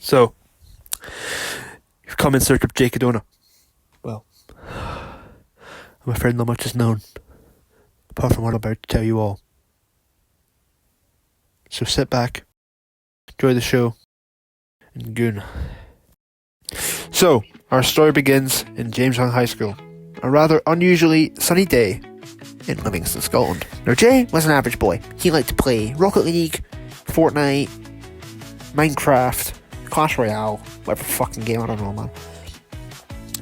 So, you've come in search of Jay Codona. Well, I'm afraid not much is known, apart from what I'm about to tell you all. So sit back, enjoy the show, and goon. So, our story begins in Jamestown High School, a rather unusually sunny day in Livingston, Scotland. Now, Jay was an average boy. He liked to play Rocket League, Fortnite, Minecraft, Clash Royale, whatever fucking game, I don't know, man.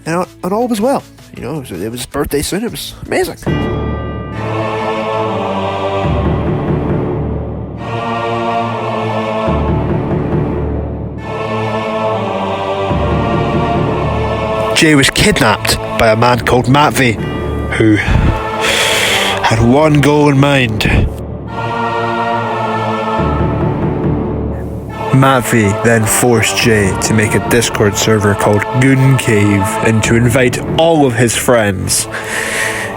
And all was well. You know, it was his birthday soon. It was amazing. Jay was kidnapped by a man called Matt V, who had one goal in mind. Matt V then forced Jay to make a Discord server called Goon Cave and to invite all of his friends,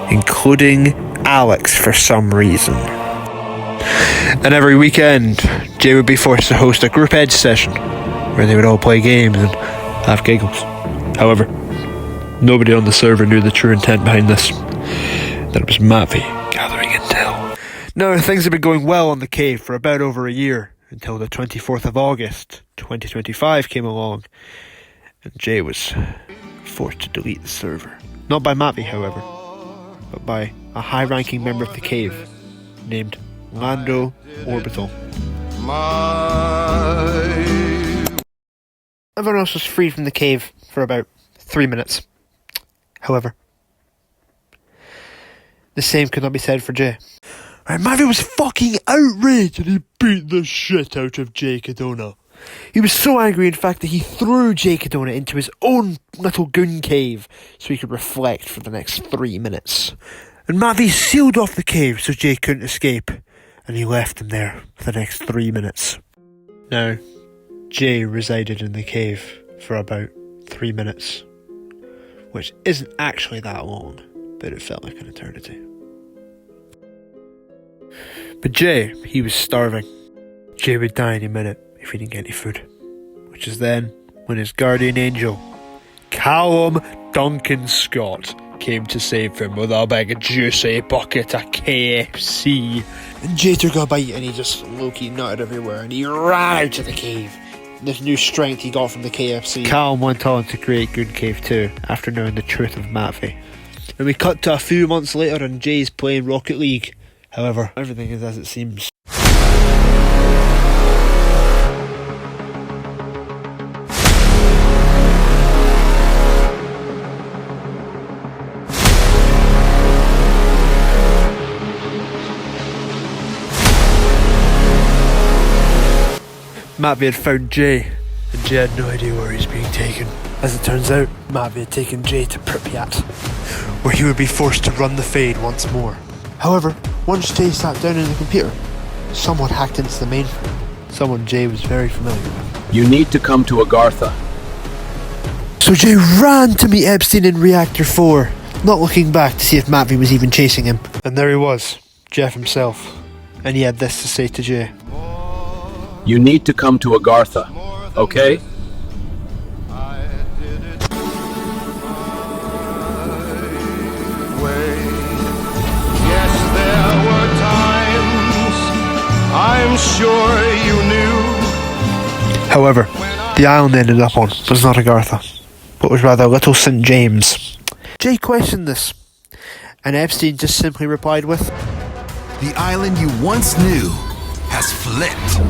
including Alex for some reason. And every weekend, Jay would be forced to host a group edge session where they would all play games and have giggles. However, nobody on the server knew the true intent behind this, that it was Matt V gathering intel. Now, things had been going well on the cave for about over a year, until the 24th of August 2025 came along, and Jay was forced to delete the server. Not by Matt V, however, but by a high-ranking member of the cave named Lando Orbital. Everyone else was freed from the cave for about 3 minutes. However, the same could not be said for Jay. Right, Matt V was fucking outraged and he beat the shit out of Jay Codona. He was so angry, in fact, that he threw Jay Codona into his own little goon cave so he could reflect for the next 3 minutes. And Matt V sealed off the cave so Jay couldn't escape, and he left him there for the next 3 minutes. Now, Jay resided in the cave for about 3 minutes, which isn't actually that long, but it felt like an eternity. But Jay, he was starving. Jay would die any minute if he didn't get any food. Which is then when his guardian angel, Callum Duncan Scott, came to save him with a big juicy bucket of KFC. And Jay took a bite and he just low-key nutted everywhere and he ran out of the cave. This new strength he got from the KFC. Callum went on to create Goon Cave 2 after knowing the truth of Matt V. And we cut to a few months later and Jay's playing Rocket League. However, everything is as it seems. Matt V had found Jay, and Jay had no idea where he was being taken. As it turns out, Matt V had taken Jay to Pripyat, where he would be forced to run the fade once more. However, once Jay sat down in the computer, someone hacked into the mainframe. Someone Jay was very familiar with. You need to come to Agartha. So Jay ran to meet Epstein in Reactor 4, not looking back to see if Matt V was even chasing him. And there he was, Jeff himself. And he had this to say to Jay. You need to come to Agartha, okay? I'm sure you knew. However, the island they ended up on was not Agartha, but was rather Little St. James. Jay questioned this, and Epstein just simply replied with, The island you once knew has flipped.